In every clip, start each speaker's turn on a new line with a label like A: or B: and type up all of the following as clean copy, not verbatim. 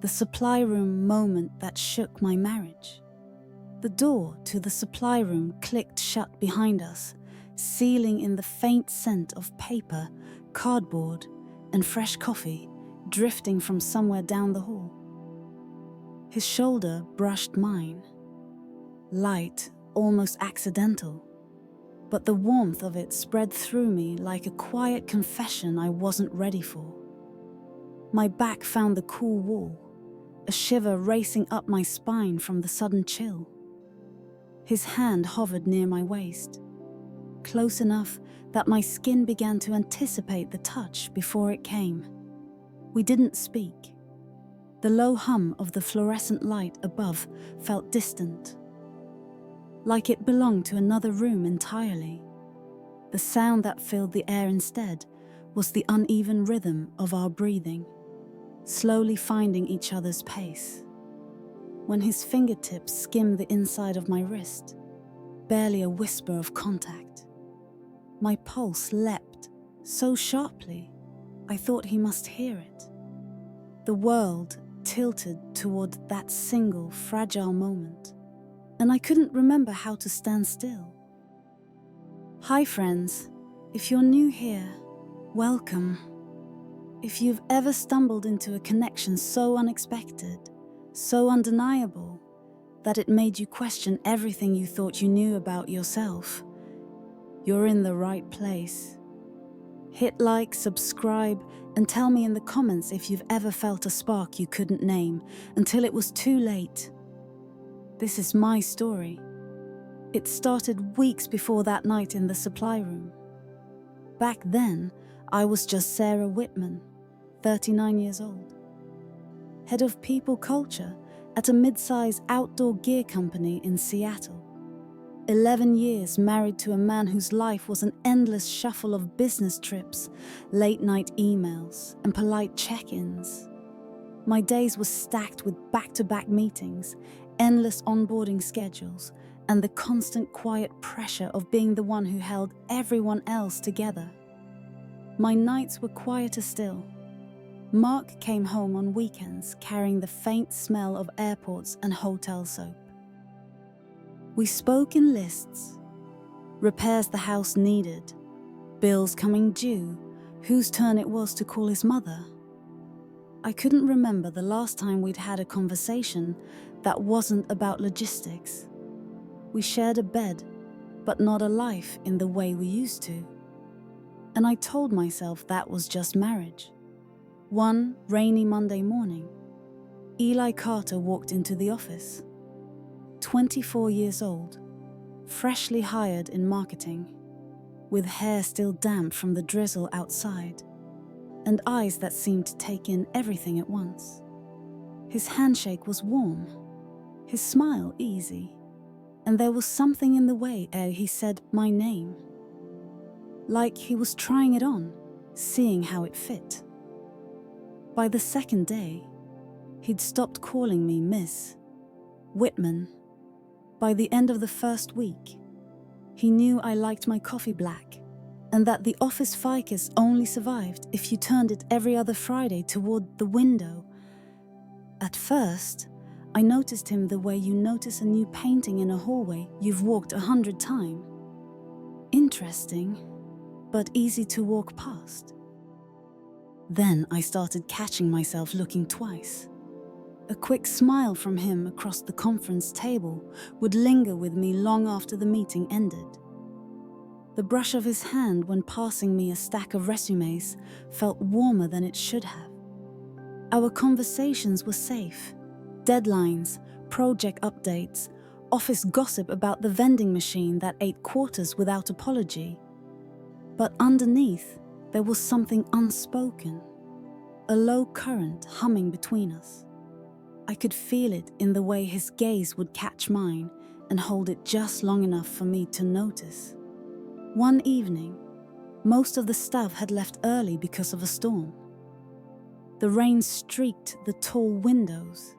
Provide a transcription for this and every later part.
A: the supply room moment that shook my marriage. The door to the supply room clicked shut behind us, sealing in the faint scent of paper, cardboard, and fresh coffee drifting from somewhere down the hall. His shoulder brushed mine. Light, almost accidental, but the warmth of it spread through me like a quiet confession I wasn't ready for. My back found the cool wall, a shiver racing up my spine from the sudden chill. His hand hovered near my waist, close enough that my skin began to anticipate the touch before it came. We didn't speak. The low hum of the fluorescent light above felt distant, like it belonged to another room entirely. The sound that filled the air instead was the uneven rhythm of our breathing, slowly finding each other's pace. When his fingertips skimmed the inside of my wrist, barely a whisper of contact. My pulse leapt so sharply, I thought he must hear it. The world tilted toward that single, fragile moment, and I couldn't remember how to stand still. Hi friends, if you're new here, welcome. If you've ever stumbled into a connection so unexpected, so undeniable, that it made you question everything you thought you knew about yourself, you're in the right place. Hit like, subscribe, and tell me in the comments if you've ever felt a spark you couldn't name until it was too late. This is my story. It started weeks before that night in the supply room. Back then, I was just Sarah Whitman, 39 years old, head of people culture at a mid-size outdoor gear company in Seattle. 11 years married to a man whose life was an endless shuffle of business trips, late-night emails, and polite check-ins. My days were stacked with back-to-back meetings, endless onboarding schedules, and the constant quiet pressure of being the one who held everyone else together. My nights were quieter still. Mark came home on weekends carrying the faint smell of airports and hotel soap. We spoke in lists, repairs the house needed, bills coming due, whose turn it was to call his mother. I couldn't remember the last time we'd had a conversation that wasn't about logistics. We shared a bed, but not a life in the way we used to. And I told myself that was just marriage. One rainy Monday morning, Eli Carter walked into the office. 24 years old, freshly hired in marketing, with hair still damp from the drizzle outside, and eyes that seemed to take in everything at once. His handshake was warm, his smile easy, and there was something in the way he said my name. Like he was trying it on, seeing how it fit. By the second day, he'd stopped calling me Miss Whitman. By the end of the first week, he knew I liked my coffee black, and that the office ficus only survived if you turned it every other Friday toward the window. At first, I noticed him the way you notice a new painting in a hallway you've walked 100 times. Interesting, but easy to walk past. Then I started catching myself looking twice. A quick smile from him across the conference table would linger with me long after the meeting ended. The brush of his hand when passing me a stack of resumes felt warmer than it should have. Our conversations were safe. Deadlines, project updates, office gossip about the vending machine that ate quarters without apology. But underneath, there was something unspoken, a low current humming between us. I could feel it in the way his gaze would catch mine and hold it just long enough for me to notice. One evening, most of the staff had left early because of a storm. The rain streaked the tall windows,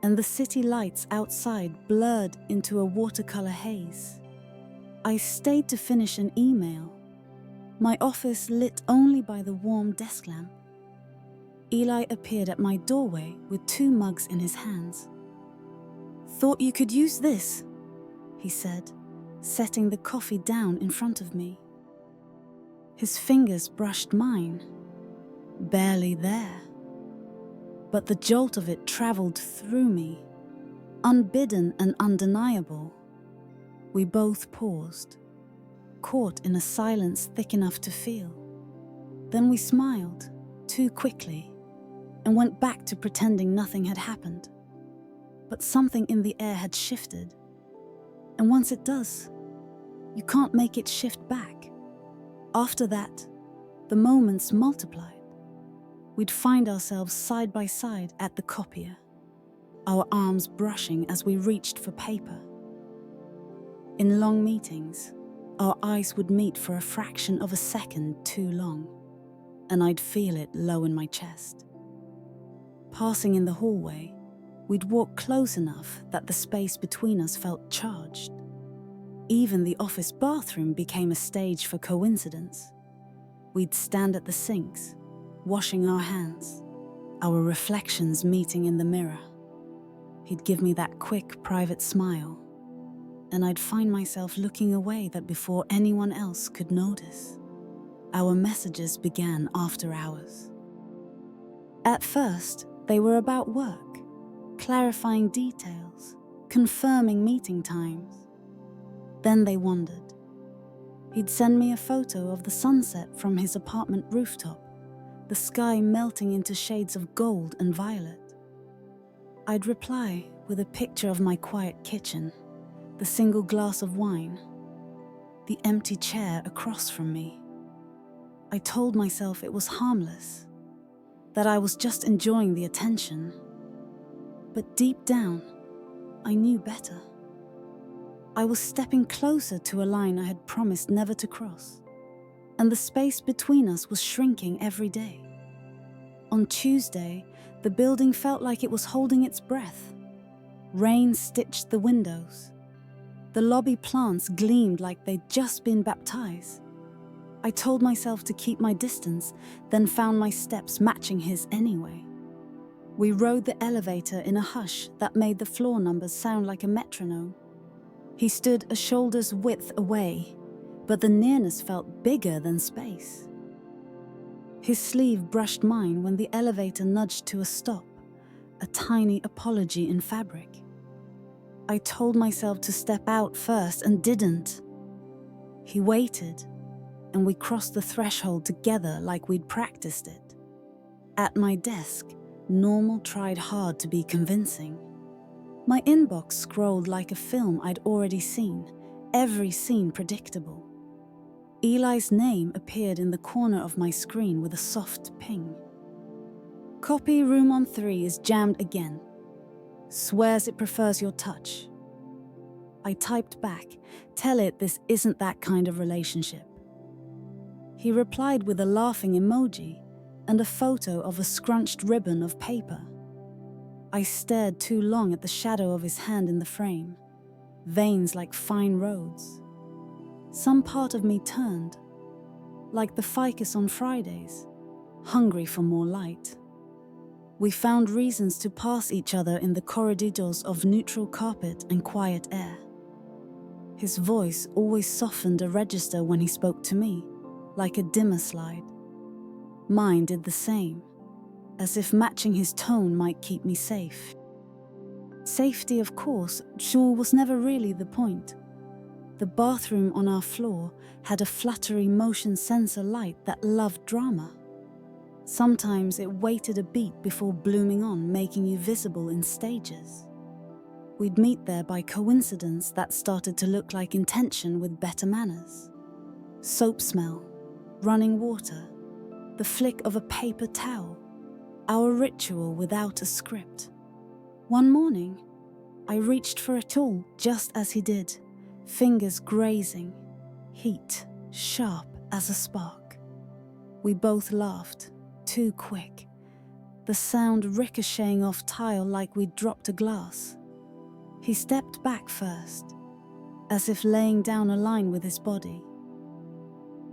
A: and the city lights outside blurred into a watercolor haze. I stayed to finish an email, my office lit only by the warm desk lamp. Eli appeared at my doorway with 2 mugs in his hands. "Thought you could use this," he said, setting the coffee down in front of me. His fingers brushed mine, barely there. But the jolt of it traveled through me, unbidden and undeniable. We both paused, caught in a silence thick enough to feel. Then we smiled, too quickly, and went back to pretending nothing had happened. But something in the air had shifted, and once it does, you can't make it shift back. After that, the moments multiplied. We'd find ourselves side by side at the copier, our arms brushing as we reached for paper. In long meetings, our eyes would meet for a fraction of a second too long, and I'd feel it low in my chest. Passing in the hallway, we'd walk close enough that the space between us felt charged. Even the office bathroom became a stage for coincidence. We'd stand at the sinks, washing our hands, our reflections meeting in the mirror. He'd give me that quick, private smile, and I'd find myself looking away that before anyone else could notice. Our messages began after hours. At first, they were about work, clarifying details, confirming meeting times. Then they wandered. He'd send me a photo of the sunset from his apartment rooftop, the sky melting into shades of gold and violet. I'd reply with a picture of my quiet kitchen, the single glass of wine, the empty chair across from me. I told myself it was harmless, that I was just enjoying the attention. But deep down, I knew better. I was stepping closer to a line I had promised never to cross, and the space between us was shrinking every day. On Tuesday, the building felt like it was holding its breath. Rain stitched the windows. The lobby plants gleamed like they'd just been baptized. I told myself to keep my distance, then found my steps matching his anyway. We rode the elevator in a hush that made the floor numbers sound like a metronome. He stood a shoulder's width away, but the nearness felt bigger than space. His sleeve brushed mine when the elevator nudged to a stop, a tiny apology in fabric. I told myself to step out first and didn't. He waited, and we crossed the threshold together like we'd practiced it. At my desk, Normal tried hard to be convincing. My inbox scrolled like a film I'd already seen, every scene predictable. Eli's name appeared in the corner of my screen with a soft ping. "Copy room on 3 is jammed again. Swears it prefers your touch." I typed back, "Tell it this isn't that kind of relationship." He replied with a laughing emoji and a photo of a scrunched ribbon of paper. I stared too long at the shadow of his hand in the frame, veins like fine roads. Some part of me turned, like the ficus on Fridays, hungry for more light. We found reasons to pass each other in the corridors of neutral carpet and quiet air. His voice always softened a register when he spoke to me, like a dimmer slide. Mine did the same, as if matching his tone might keep me safe. Safety, of course, sure was never really the point. The bathroom on our floor had a fluttery motion sensor light that loved drama. Sometimes it waited a beat before blooming on, making you visible in stages. We'd meet there by coincidence that started to look like intention with better manners. Soap smell, running water, the flick of a paper towel, our ritual without a script. One morning, I reached for a tool just as he did, fingers grazing, heat sharp as a spark. We both laughed, too quick, the sound ricocheting off tile like we'd dropped a glass. He stepped back first, as if laying down a line with his body.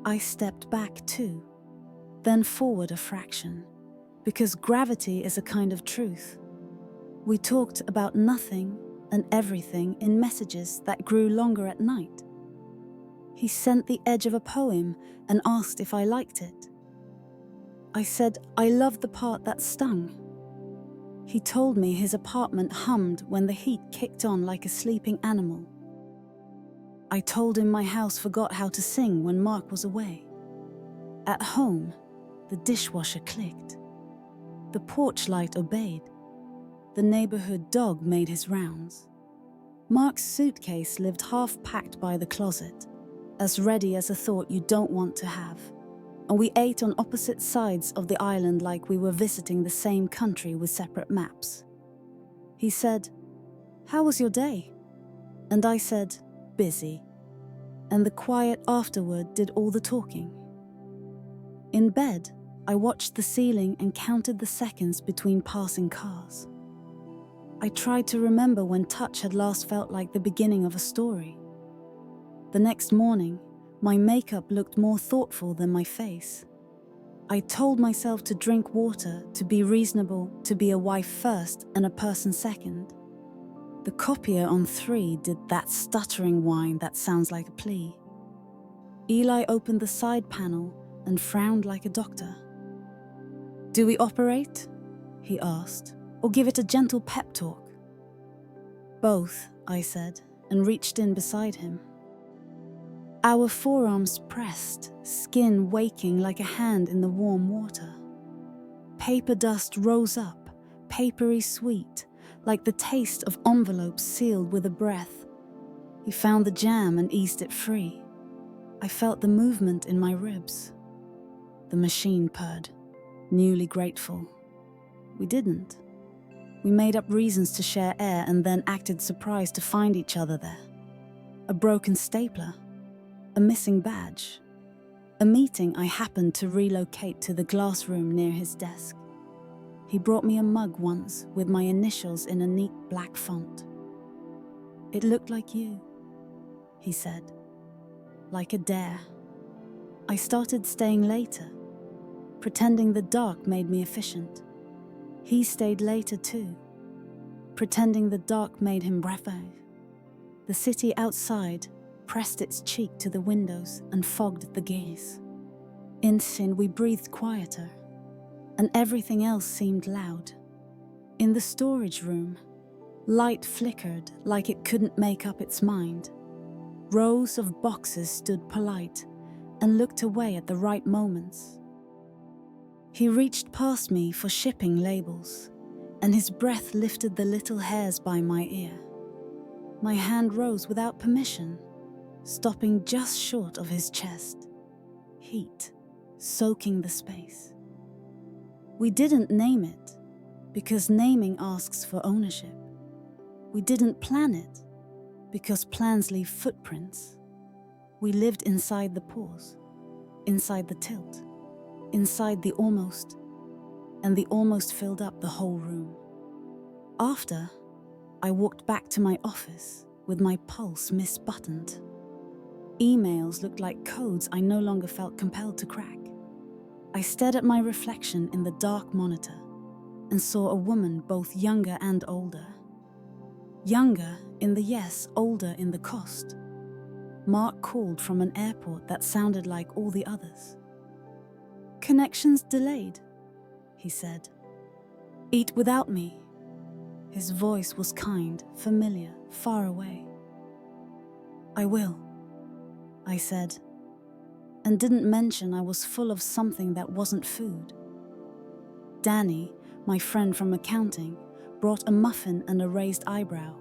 A: I stepped back too, then forward a fraction, because gravity is a kind of truth. We talked about nothing and everything in messages that grew longer at night. He sent the edge of a poem and asked if I liked it. I said I loved the part that stung. He told me his apartment hummed when the heat kicked on like a sleeping animal. I told him my house forgot how to sing when Mark was away. At home, the dishwasher clicked. The porch light obeyed. The neighborhood dog made his rounds. Mark's suitcase lived half-packed by the closet, as ready as a thought you don't want to have. And we ate on opposite sides of the island like we were visiting the same country with separate maps. He said, "How was your day?" And I said, "Busy." And the quiet afterward did all the talking. In bed, I watched the ceiling and counted the seconds between passing cars. I tried to remember when touch had last felt like the beginning of a story. The next morning, my makeup looked more thoughtful than my face. I told myself to drink water, to be reasonable, to be a wife first and a person second. The copier on 3 did that stuttering whine that sounds like a plea. Eli opened the side panel and frowned like a doctor. "Do we operate?" he asked, "or give it a gentle pep talk?" "Both," I said, and reached in beside him. Our forearms pressed, skin waking like a hand in the warm water. Paper dust rose up, papery sweet, like the taste of envelopes sealed with a breath. He found the jam and eased it free. I felt the movement in my ribs. The machine purred, newly grateful. We didn't. We made up reasons to share air and then acted surprised to find each other there. A broken stapler. A missing badge. A meeting I happened to relocate to the glass room near his desk. He brought me a mug once with my initials in a neat black font. "It looked like you," he said. Like a dare. I started staying later, pretending the dark made me efficient. He stayed later too, pretending the dark made him brave. The city outside pressed its cheek to the windows and fogged the gaze. In sin, we breathed quieter, and everything else seemed loud. In the storage room, light flickered like it couldn't make up its mind. Rows of boxes stood polite and looked away at the right moments. He reached past me for shipping labels, and his breath lifted the little hairs by my ear. My hand rose without permission, stopping just short of his chest. Heat, soaking the space. We didn't name it, because naming asks for ownership. We didn't plan it, because plans leave footprints. We lived inside the pause, inside the tilt, inside the almost, and the almost filled up the whole room. After, I walked back to my office with my pulse misbuttoned. Emails looked like codes I no longer felt compelled to crack. I stared at my reflection in the dark monitor and saw a woman both younger and older. Younger in the yes, older in the cost. Mark called from an airport that sounded like all the others. "Connections delayed," he said. "Eat without me." His voice was kind, familiar, far away. "I will," I said, and didn't mention I was full of something that wasn't food. Danny, my friend from accounting, brought a muffin and a raised eyebrow.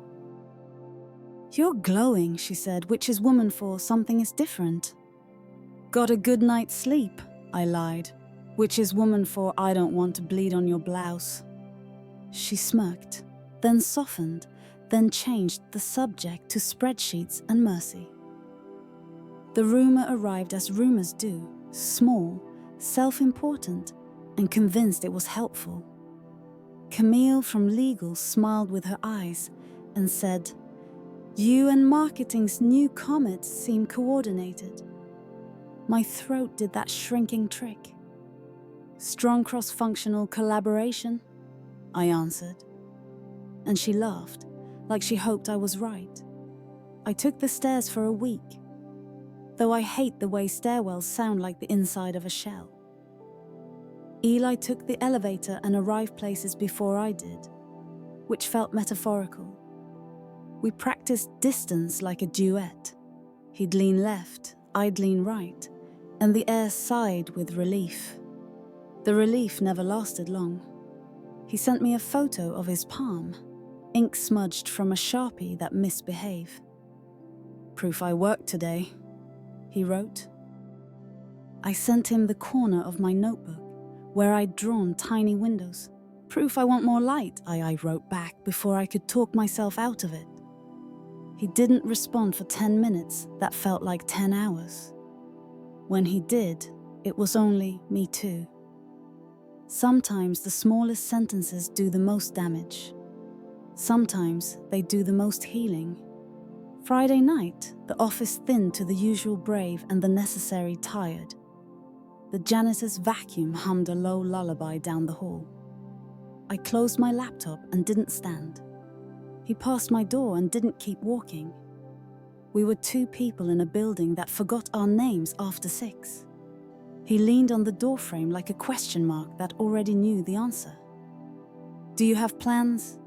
A: "You're glowing," she said, "which is woman for something is different." "Got a good night's sleep," I lied, "which is woman for I don't want to bleed on your blouse." She smirked, then softened, then changed the subject to spreadsheets and mercy. The rumor arrived as rumors do, small, self-important, and convinced it was helpful. Camille from legal smiled with her eyes and said, "You and marketing's new comet seem coordinated." My throat did that shrinking trick. Strong cross-functional collaboration, I answered. And she laughed, like she hoped I was right. I took the stairs for a week, though I hate the way stairwells sound like the inside of a shell. Eli took the elevator and arrived places before I did, which felt metaphorical. We practiced distance like a duet. He'd lean left, I'd lean right, and the air sighed with relief. The relief never lasted long. He sent me a photo of his palm, ink smudged from a Sharpie that misbehaved. "Proof I worked today," he wrote. I sent him the corner of my notebook, where I'd drawn tiny windows. "Proof I want more light," I wrote back before I could talk myself out of it. He didn't respond for 10 minutes that felt like 10 hours. When he did, it was only "me too." Sometimes the smallest sentences do the most damage. Sometimes they do the most healing. Friday night, the office thinned to the usual brave and the necessary tired. The janitor's vacuum hummed a low lullaby down the hall. I closed my laptop and didn't stand. He passed my door and didn't keep walking. We were 2 people in a building that forgot our names after 6. He leaned on the doorframe like a question mark that already knew the answer. "Do you have plans?"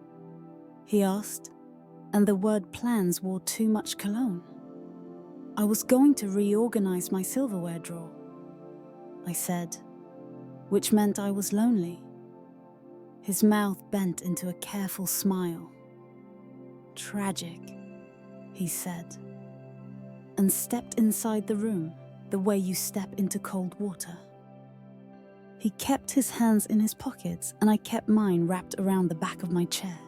A: he asked, and the word plans wore too much cologne. "I was going to reorganize my silverware drawer," I said, which meant I was lonely. His mouth bent into a careful smile. "Tragic," he said, and stepped inside the room the way you step into cold water. He kept his hands in his pockets and I kept mine wrapped around the back of my chair.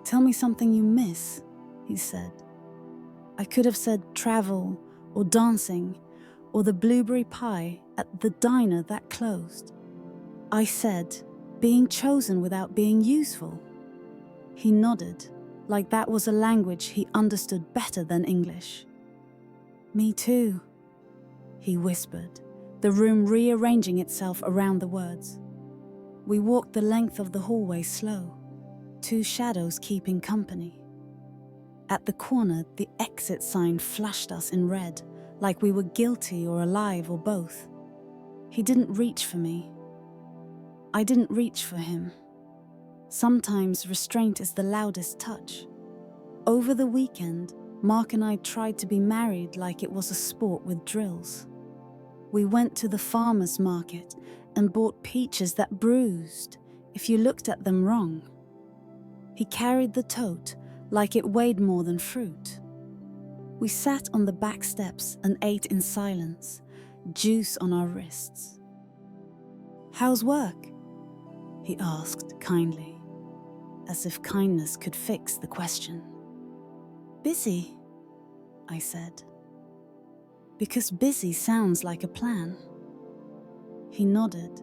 A: "Tell me something you miss," he said. I could have said travel or dancing or the blueberry pie at the diner that closed. I said, being chosen without being useful. He nodded, like that was a language he understood better than English. "Me too," he whispered, the room rearranging itself around the words. We walked the length of the hallway slow, 2 shadows keeping company. At the corner, the exit sign flashed us in red, like we were guilty or alive or both. He didn't reach for me. I didn't reach for him. Sometimes restraint is the loudest touch. Over the weekend, Mark and I tried to be married like it was a sport with drills. We went to the farmer's market and bought peaches that bruised if you looked at them wrong. He carried the tote like it weighed more than fruit. We sat on the back steps and ate in silence, juice on our wrists. "How's work?" he asked kindly, as if kindness could fix the question. "Busy," I said. Because busy sounds like a plan. He nodded,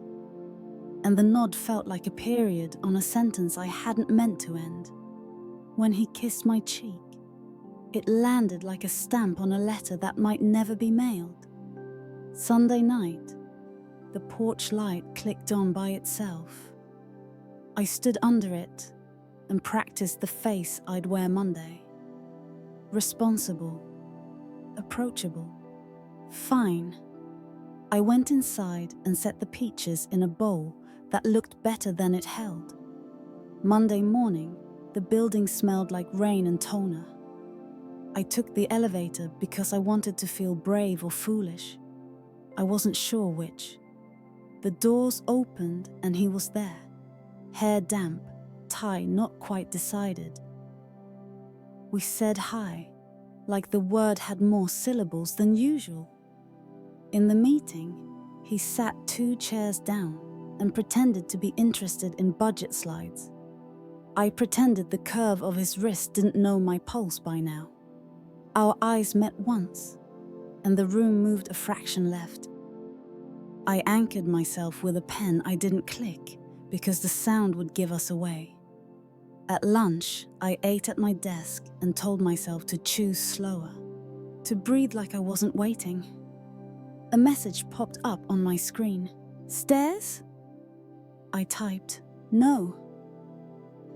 A: and the nod felt like a period on a sentence I hadn't meant to end. When he kissed my cheek, it landed like a stamp on a letter that might never be mailed. Sunday night, the porch light clicked on by itself. I stood under it and practiced the face I'd wear Monday. Responsible, approachable, fine. I went inside and set the peaches in a bowl that looked better than it held. Monday morning, the building smelled like rain and toner. I took the elevator because I wanted to feel brave or foolish. I wasn't sure which. The doors opened and he was there. Hair damp, tie not quite decided. We said hi, like the word had more syllables than usual. In the meeting, he sat 2 chairs down and pretended to be interested in budget slides. I pretended the curve of his wrist didn't know my pulse by now. Our eyes met once, and the room moved a fraction left. I anchored myself with a pen I didn't click because the sound would give us away. At lunch, I ate at my desk and told myself to choose slower, to breathe like I wasn't waiting. A message popped up on my screen. Stairs? I typed, no.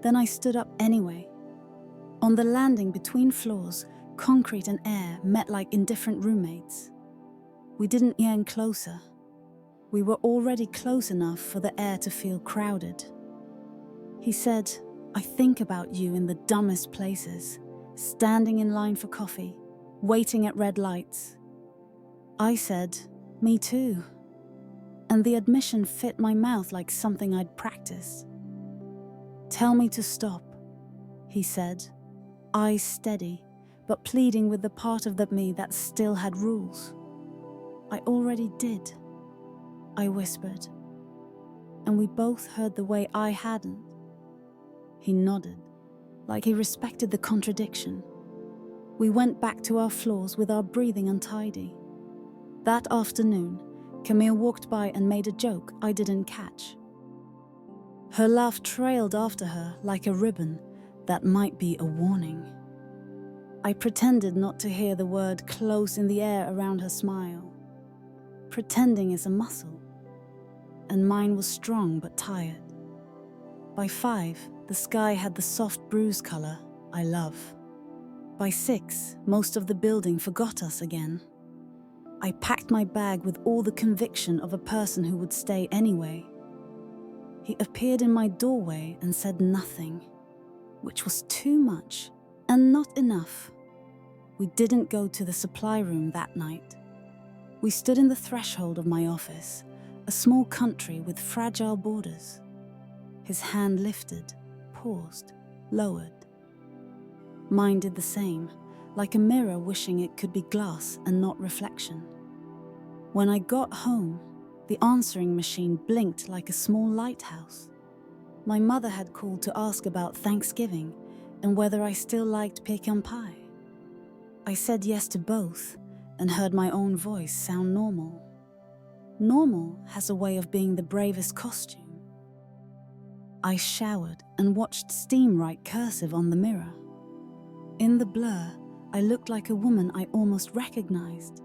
A: Then I stood up anyway. On the landing between floors, concrete and air met like indifferent roommates. We didn't yearn closer. We were already close enough for the air to feel crowded. He said, I think about you in the dumbest places, standing in line for coffee, waiting at red lights. I said, me too. And the admission fit my mouth like something I'd practiced. Tell me to stop, he said, eyes steady, but pleading with the part of me that still had rules. I already did, I whispered, and we both heard the way I hadn't. He nodded, like he respected the contradiction. We went back to our floors with our breathing untidy. That afternoon, Camille walked by and made a joke I didn't catch. Her laugh trailed after her like a ribbon that might be a warning. I pretended not to hear the word close in the air around her smile. Pretending is a muscle, and mine was strong but tired. By 5, the sky had the soft bruise color I love. By 6, most of the building forgot us again. I packed my bag with all the conviction of a person who would stay anyway. He appeared in my doorway and said nothing, which was too much and not enough. We didn't go to the supply room that night. We stood in the threshold of my office, a small country with fragile borders. His hand lifted, paused, lowered. Mine did the same, like a mirror wishing it could be glass and not reflection. When I got home, the answering machine blinked like a small lighthouse. My mother had called to ask about Thanksgiving and whether I still liked pecan pie. I said yes to both and heard my own voice sound normal. Normal has a way of being the bravest costume. I showered and watched steam write cursive on the mirror. In the blur, I looked like a woman I almost recognized.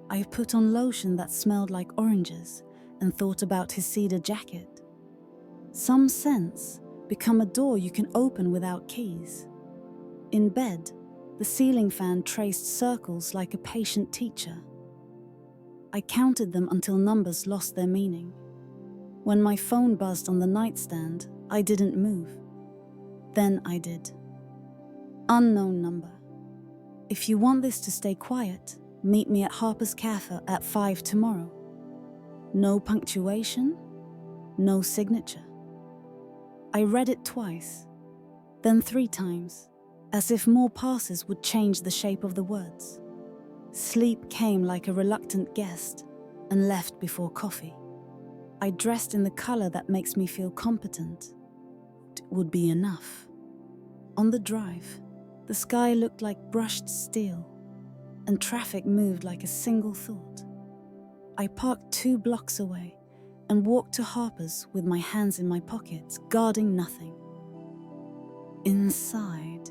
A: I put on lotion that smelled like oranges and thought about his cedar jacket. Some scents become a door you can open without keys. In bed, the ceiling fan traced circles like a patient teacher. I counted them until numbers lost their meaning. When my phone buzzed on the nightstand, I didn't move. Then I did. Unknown number. If you want this to stay quiet, meet me at Harper's Cafe at 5 tomorrow. No punctuation, no signature. I read it twice, then 3 times, as if more passes would change the shape of the words. Sleep came like a reluctant guest and left before coffee. I dressed in the color that makes me feel competent. It would be enough. On the drive, the sky looked like brushed steel, and traffic moved like a single thought. I parked 2 blocks away and walked to Harper's with my hands in my pockets, guarding nothing. Inside,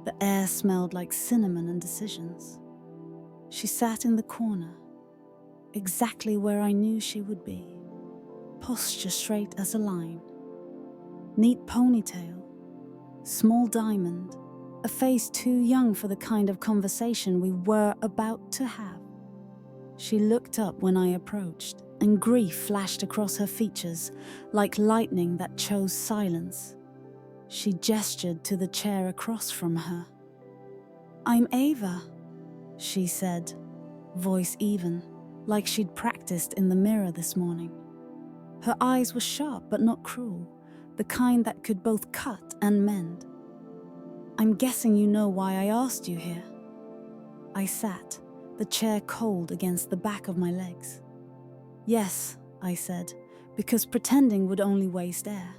A: the air smelled like cinnamon and decisions. She sat in the corner, exactly where I knew she would be, posture straight as a line. Neat ponytail, small diamond, a face too young for the kind of conversation we were about to have. She looked up when I approached, and grief flashed across her features like lightning that chose silence. She gestured to the chair across from her. "I'm Ava," she said, voice even, like she'd practiced in the mirror this morning. Her eyes were sharp but not cruel, the kind that could both cut and mend. "I'm guessing you know why I asked you here." I sat, the chair cold against the back of my legs. "Yes," I said, because pretending would only waste air.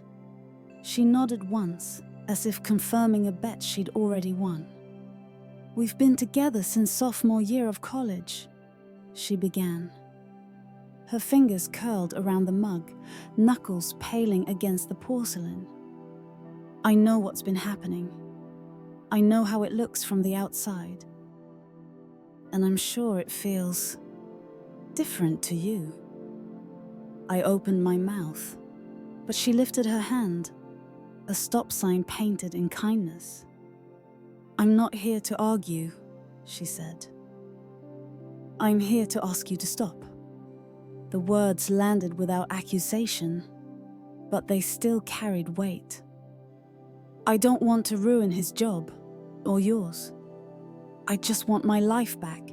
A: She nodded once, as if confirming a bet she'd already won. "We've been together since sophomore year of college," she began. Her fingers curled around the mug, knuckles paling against the porcelain. "I know what's been happening. I know how it looks from the outside. And I'm sure it feels different to you." I opened my mouth, but she lifted her hand, a stop sign painted in kindness. "I'm not here to argue," she said. "I'm here to ask you to stop." The words landed without accusation, but they still carried weight. "I don't want to ruin his job, or yours. I just want my life back,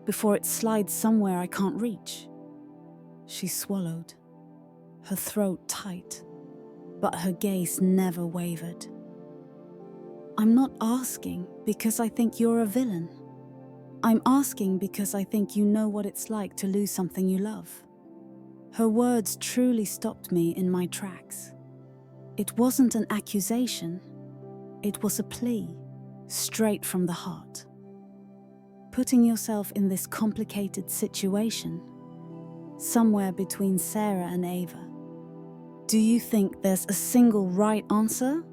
A: before it slides somewhere I can't reach." She swallowed, her throat tight, but her gaze never wavered. "I'm not asking because I think you're a villain. I'm asking because I think you know what it's like to lose something you love." Her words truly stopped me in my tracks. It wasn't an accusation, it was a plea, straight from the heart. Putting yourself in this complicated situation, somewhere between Sarah and Ava. Do you think there's a single right answer?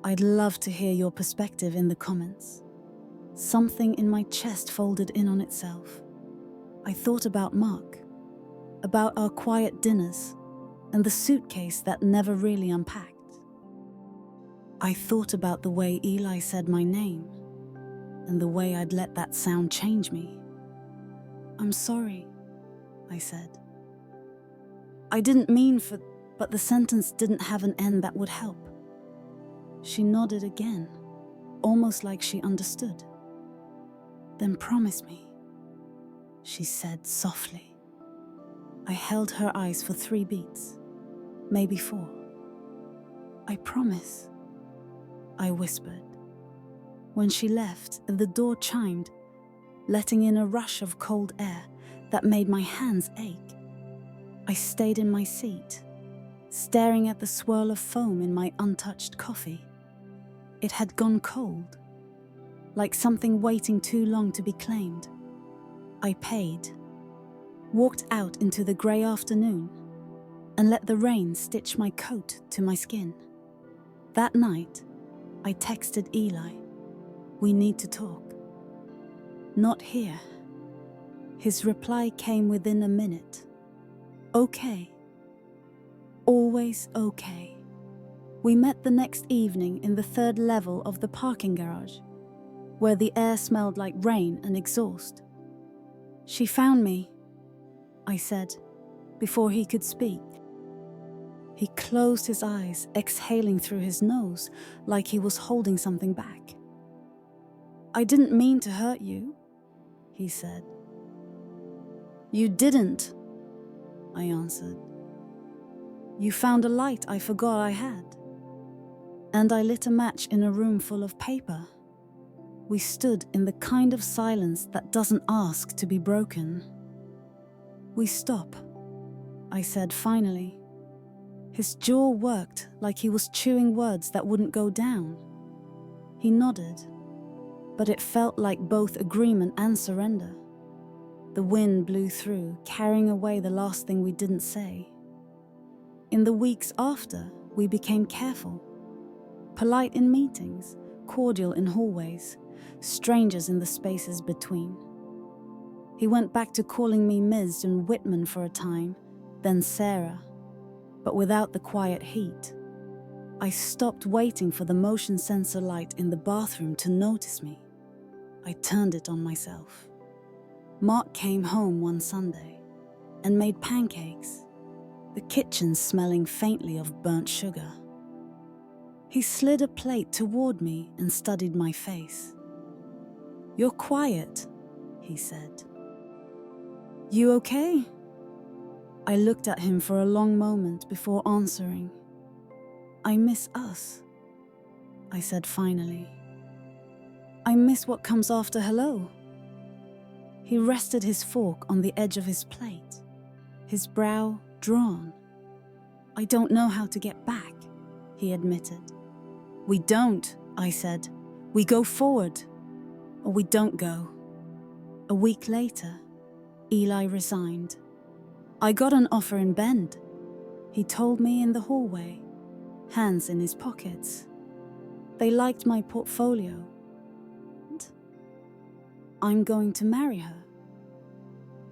A: I'd love to hear your perspective in the comments. Something in my chest folded in on itself. I thought about Mark, about our quiet dinners, and the suitcase that never really unpacked. I thought about the way Eli said my name, and the way I'd let that sound change me. "I'm sorry," I said. "I didn't mean for," but the sentence didn't have an end that would help. She nodded again, almost like she understood. "Then promise me," she said softly. I held her eyes for 3 beats, maybe 4. "I promise," I whispered. When she left, the door chimed, letting in a rush of cold air that made my hands ache. I stayed in my seat, staring at the swirl of foam in my untouched coffee. It had gone cold, like something waiting too long to be claimed. I paid, walked out into the grey afternoon, and let the rain stitch my coat to my skin. That night, I texted Eli, "We need to talk." "Not here." His reply came within a minute. "Okay." Always okay. We met the next evening in the 3rd level of the parking garage, where the air smelled like rain and exhaust. "She found me," I said, before he could speak. He closed his eyes, exhaling through his nose like he was holding something back. "I didn't mean to hurt you," he said. "You didn't," I answered. "You found a light I forgot I had." And I lit a match in a room full of paper. We stood in the kind of silence that doesn't ask to be broken. "We stop," I said finally. His jaw worked like he was chewing words that wouldn't go down. He nodded, but it felt like both agreement and surrender. The wind blew through, carrying away the last thing we didn't say. In the weeks after, we became careful. Polite in meetings, cordial in hallways, strangers in the spaces between. He went back to calling me Ms. and Whitman for a time, then Sarah, but without the quiet heat. I stopped waiting for the motion sensor light in the bathroom to notice me. I turned it on myself. Mark came home one Sunday and made pancakes, the kitchen smelling faintly of burnt sugar. He slid a plate toward me and studied my face. "You're quiet," he said. "You okay?" I looked at him for a long moment before answering. "I miss us," I said finally. "I miss what comes after hello." He rested his fork on the edge of his plate, his brow drawn. "I don't know how to get back," he admitted. "We don't," I said. "We go forward, or we don't go." A week later, Eli resigned. "I got an offer in Bend," he told me in the hallway, hands in his pockets. "They liked my portfolio. And I'm going to marry her."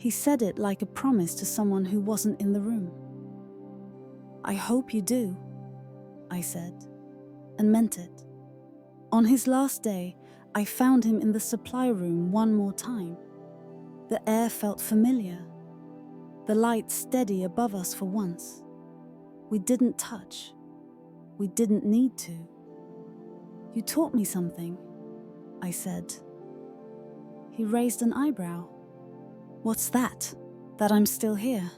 A: He said it like a promise to someone who wasn't in the room. "I hope you do," I said, and meant it. On his last day, I found him in the supply room one more time. The air felt familiar, the light steady above us for once. We didn't touch. We didn't need to. "You taught me something," I said. He raised an eyebrow. "What's that? That I'm still here,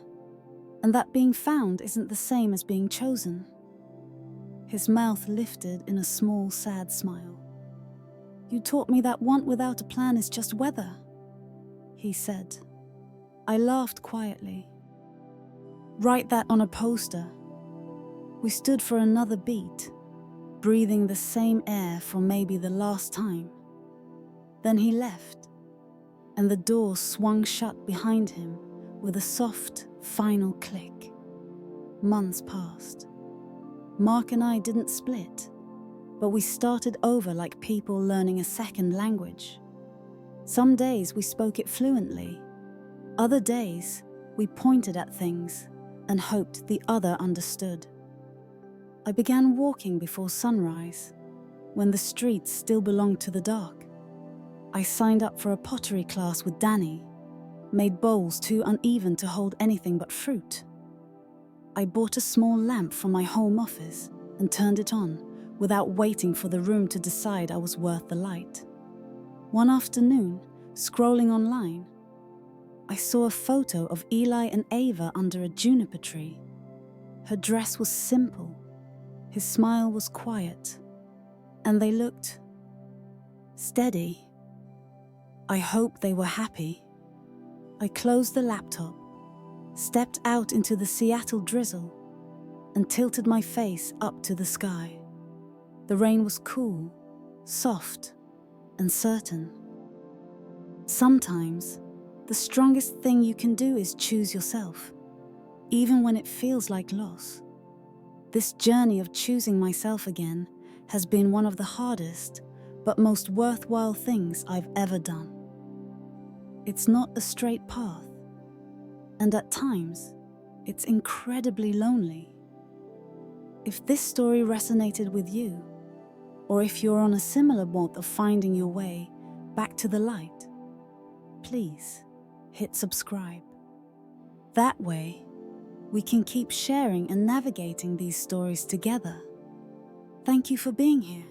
A: and that being found isn't the same as being chosen." His mouth lifted in a small, sad smile. "You taught me that want without a plan is just weather," he said. I laughed quietly. "Write that on a poster." We stood for another beat, breathing the same air for maybe the last time. Then he left, and the door swung shut behind him with a soft, final click. Months passed. Mark and I didn't split, but we started over like people learning a second language. Some days we spoke it fluently. Other days we pointed at things and hoped the other understood. I began walking before sunrise, when the streets still belonged to the dark. I signed up for a pottery class with Danny, made bowls too uneven to hold anything but fruit. I bought a small lamp from my home office and turned it on without waiting for the room to decide I was worth the light. One afternoon, scrolling online, I saw a photo of Eli and Ava under a juniper tree. Her dress was simple, his smile was quiet, and they looked steady. I hoped they were happy. I closed the laptop, stepped out into the Seattle drizzle, and tilted my face up to the sky. The rain was cool, soft, and certain. Sometimes, the strongest thing you can do is choose yourself, even when it feels like loss. This journey of choosing myself again has been one of the hardest, but most worthwhile things I've ever done. It's not a straight path, and at times, it's incredibly lonely. If this story resonated with you, or if you're on a similar boat of finding your way back to the light, please hit subscribe. That way, we can keep sharing and navigating these stories together. Thank you for being here.